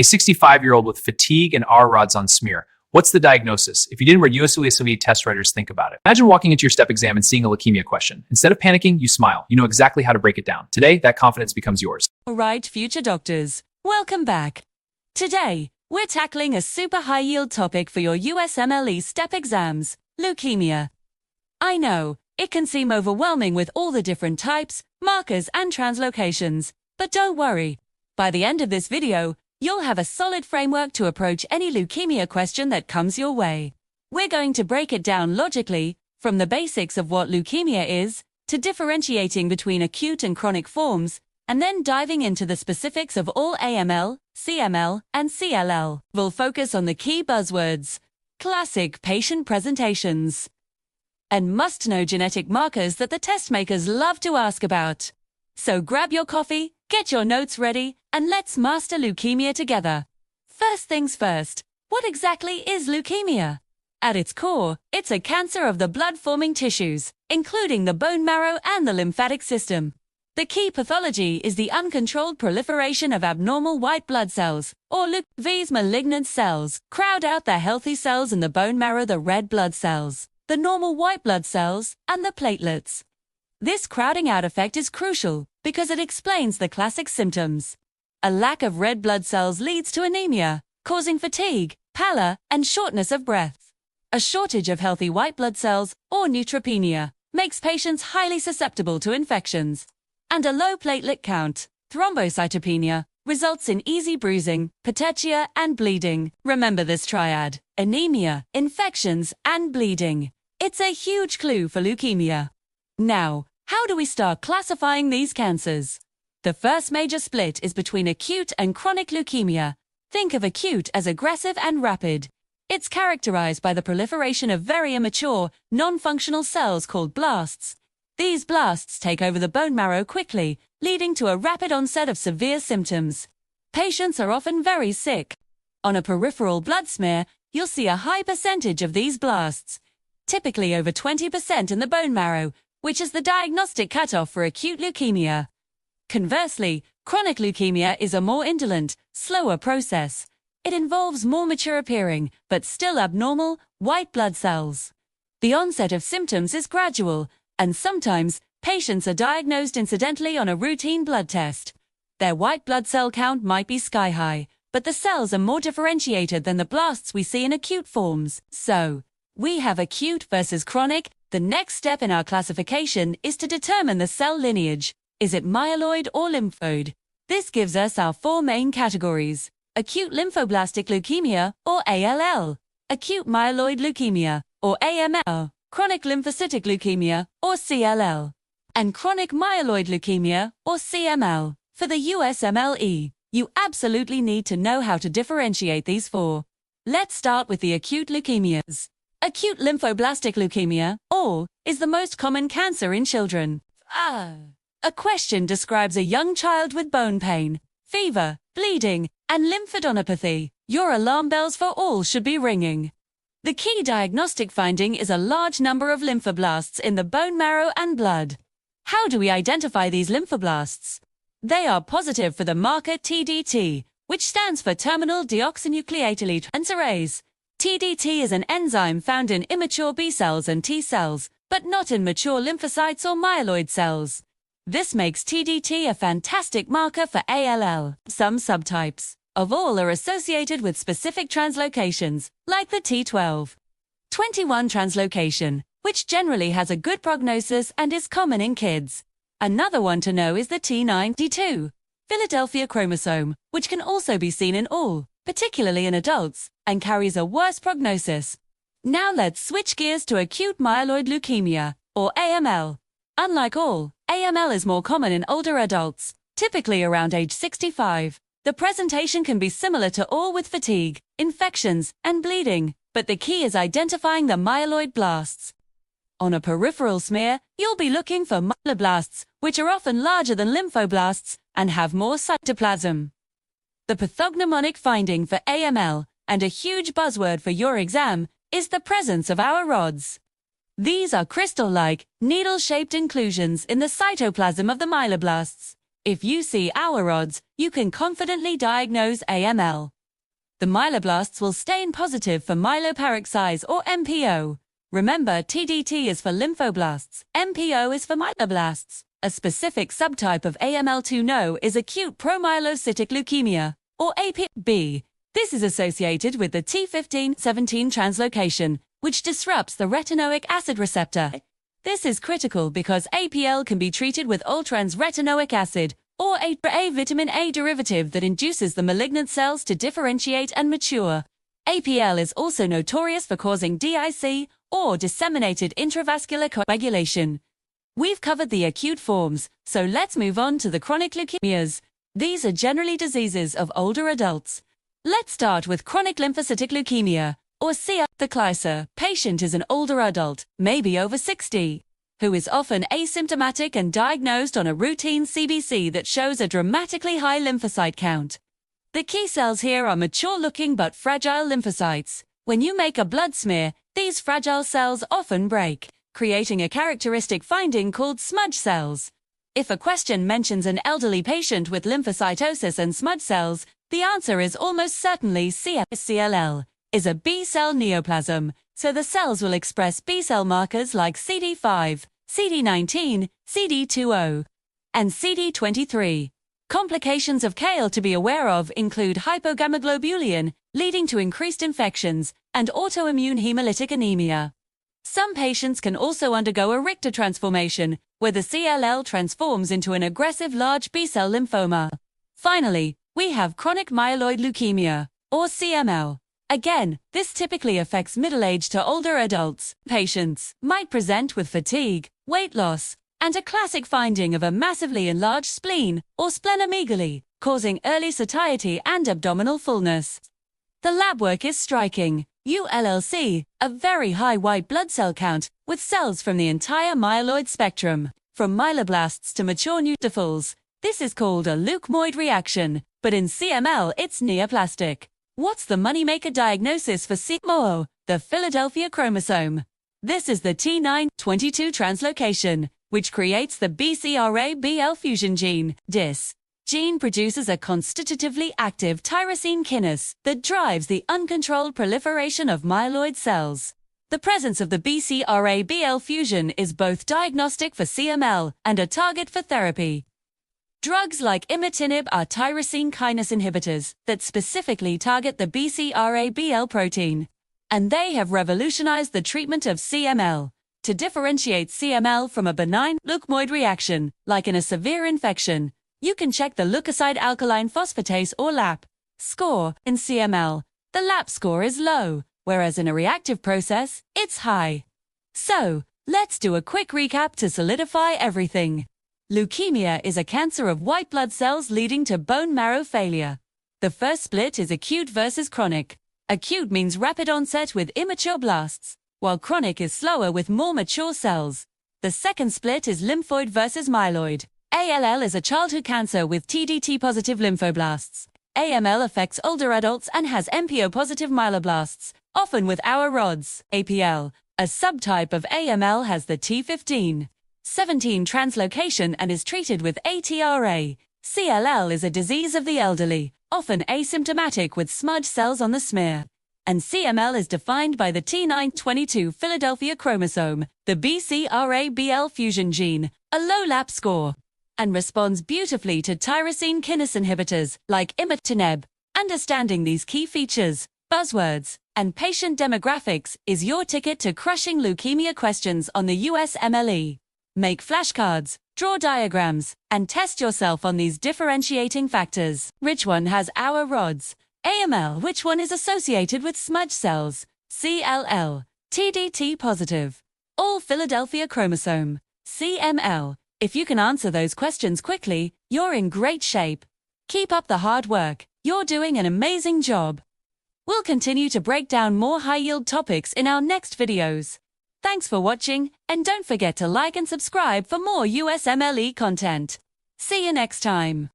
A 65-year-old with fatigue and R rods on smear. What's the diagnosis? If you didn't read USMLE test writers, think about it. Imagine walking into your STEP exam and seeing a leukemia question. Instead of panicking, you smile. You know exactly how to break it down. Today, that confidence becomes yours. All right, future doctors, welcome back. Today, we're tackling a super high-yield topic for your USMLE Step exams, leukemia. I know, it can seem overwhelming with all the different types, markers, and translocations, but don't worry. By the end of this video, you'll have a solid framework to approach any leukemia question that comes your way. We're going to break it down logically, from the basics of what leukemia is, to differentiating between acute and chronic forms, and then diving into the specifics of all AML, CML, and CLL. We'll focus on the key buzzwords, classic patient presentations, and must-know genetic markers that the test makers love to ask about. So grab your coffee, get your notes ready, and let's master leukemia together. First things first, what exactly is leukemia? At its core, it's a cancer of the blood-forming tissues, including the bone marrow and the lymphatic system. The key pathology is the uncontrolled proliferation of abnormal white blood cells, or these malignant cells, crowd out the healthy cells in the bone marrow, the red blood cells, the normal white blood cells, and the platelets. This crowding out effect is crucial because it explains the classic symptoms. A lack of red blood cells leads to anemia, causing fatigue, pallor, and shortness of breath. A shortage of healthy white blood cells, or neutropenia, makes patients highly susceptible to infections. And a low platelet count, thrombocytopenia, results in easy bruising, petechia, and bleeding. Remember this triad: anemia, infections, and bleeding. It's a huge clue for leukemia. Now, how do we start classifying these cancers? The first major split is between acute and chronic leukemia. Think of acute as aggressive and rapid. It's characterized by the proliferation of very immature, non-functional cells called blasts. These blasts take over the bone marrow quickly, leading to a rapid onset of severe symptoms. Patients are often very sick. On a peripheral blood smear, you'll see a high percentage of these blasts, typically over 20% in the bone marrow, which is the diagnostic cutoff for acute leukemia. Conversely, chronic leukemia is a more indolent, slower process. It involves more mature-appearing, but still abnormal, white blood cells. The onset of symptoms is gradual, and sometimes, patients are diagnosed incidentally on a routine blood test. Their white blood cell count might be sky-high, but the cells are more differentiated than the blasts we see in acute forms. So, we have acute versus chronic. The next step in our classification is to determine the cell lineage. Is it myeloid or lymphoid? This gives us our four main categories: acute lymphoblastic leukemia, or ALL, acute myeloid leukemia, or AML, chronic lymphocytic leukemia, or CLL, and chronic myeloid leukemia, or CML. For the USMLE, you absolutely need to know how to differentiate these four. Let's start with the acute leukemias. Acute lymphoblastic leukemia, or, is the most common cancer in children. A question describes a young child with bone pain, fever, bleeding, and lymphadenopathy. Your alarm bells for all should be ringing. The key diagnostic finding is a large number of lymphoblasts in the bone marrow and blood. How do we identify these lymphoblasts? They are positive for the marker TdT, which stands for terminal deoxynucleotide transferase. TdT is an enzyme found in immature B cells and T cells, but not in mature lymphocytes or myeloid cells. This makes TdT a fantastic marker for ALL. Some subtypes of all are associated with specific translocations, like the T12. 21 translocation, which generally has a good prognosis and is common in kids. Another one to know is the T9D2, Philadelphia Chromosome, which can also be seen in all, particularly in adults, and carries a worse prognosis. Now let's switch gears to acute myeloid leukemia, or AML. Unlike all, AML is more common in older adults, typically around age 65. The presentation can be similar to all with fatigue, infections, and bleeding, but the key is identifying the myeloid blasts. On a peripheral smear, you'll be looking for myeloblasts, which are often larger than lymphoblasts and have more cytoplasm. The pathognomonic finding for AML, and a huge buzzword for your exam, is the presence of Auer rods. These are crystal-like, needle-shaped inclusions in the cytoplasm of the myeloblasts. If you see Auer rods, you can confidently diagnose AML. The myeloblasts will stain positive for myeloperoxidase or MPO. Remember, TdT is for lymphoblasts, MPO is for myeloblasts. A specific subtype of AML to know is acute promyelocytic leukemia, or APB. This is associated with the T15-17 translocation, which disrupts the retinoic acid receptor. This is critical because APL can be treated with all-trans retinoic acid, or ATRA vitamin A derivative that induces the malignant cells to differentiate and mature. APL is also notorious for causing DIC, or disseminated intravascular coagulation. We've covered the acute forms, so let's move on to the chronic leukemias. These are generally diseases of older adults. Let's start with chronic lymphocytic leukemia, or CLL. The CLL patient is an older adult, maybe over 60, who is often asymptomatic and diagnosed on a routine CBC that shows a dramatically high lymphocyte count. The key cells here are mature-looking but fragile lymphocytes. When you make a blood smear, these fragile cells often break, creating a characteristic finding called smudge cells. If a question mentions an elderly patient with lymphocytosis and smudge cells, the answer is almost certainly CLL is a B-cell neoplasm, so the cells will express B-cell markers like CD5, CD19, CD20, and CD23. Complications of CLL to be aware of include hypogammaglobulinemia, leading to increased infections, and autoimmune hemolytic anemia. Some patients can also undergo a Richter transformation, where the CLL transforms into an aggressive large B-cell lymphoma. Finally, we have chronic myeloid leukemia, or CML. Again, this typically affects middle-aged to older adults. Patients might present with fatigue, weight loss, and a classic finding of a massively enlarged spleen, or splenomegaly, causing early satiety and abdominal fullness. The lab work is striking. ULLC, a very high white blood cell count, with cells from the entire myeloid spectrum, from myeloblasts to mature neutrophils. This is called a Leukemia reaction, but in CML it's neoplastic. What's the moneymaker diagnosis for CML? The Philadelphia Chromosome. This is the T922 translocation, which creates the BCR-ABL fusion gene. This gene produces a constitutively active tyrosine kinase that drives the uncontrolled proliferation of myeloid cells. The presence of the BCR-ABL fusion is both diagnostic for CML and a target for therapy. Drugs like imatinib are tyrosine kinase inhibitors that specifically target the BCR-ABL protein, and they have revolutionized the treatment of CML. To differentiate CML from a benign leukemia reaction, like in a severe infection, you can check the leukocyte alkaline phosphatase or LAP score. In CML, the LAP score is low, whereas in a reactive process, it's high. So, let's do a quick recap to solidify everything. Leukemia is a cancer of white blood cells leading to bone marrow failure. The first split is acute versus chronic. Acute means rapid onset with immature blasts, while chronic is slower with more mature cells. The second split is lymphoid versus myeloid. ALL is a childhood cancer with TdT Positive Lymphoblasts. AML affects older adults and has MPO-positive myeloblasts, often with Auer rods. APL, a subtype of AML, has the T15-17 translocation and is treated with ATRA. CLL is a disease of the elderly, often asymptomatic with smudge cells on the smear. And CML is defined by the T922 Philadelphia Chromosome, the BCR-ABL fusion gene, a low LAP score, and responds beautifully to tyrosine kinase inhibitors like imatinib. Understanding these key features, buzzwords, and patient demographics is your ticket to crushing leukemia questions on the USMLE. Make flashcards, draw diagrams, and test yourself on these differentiating factors. Which one has Auer rods? AML. Which one is associated with smudge cells? CLL. TdT positive. All Philadelphia Chromosome. CML. If you can answer those questions quickly, you're in great shape. Keep up the hard work. You're doing an amazing job. We'll continue to break down more high-yield topics in our next videos. Thanks for watching, and don't forget to like and subscribe for more USMLE content. See you next time.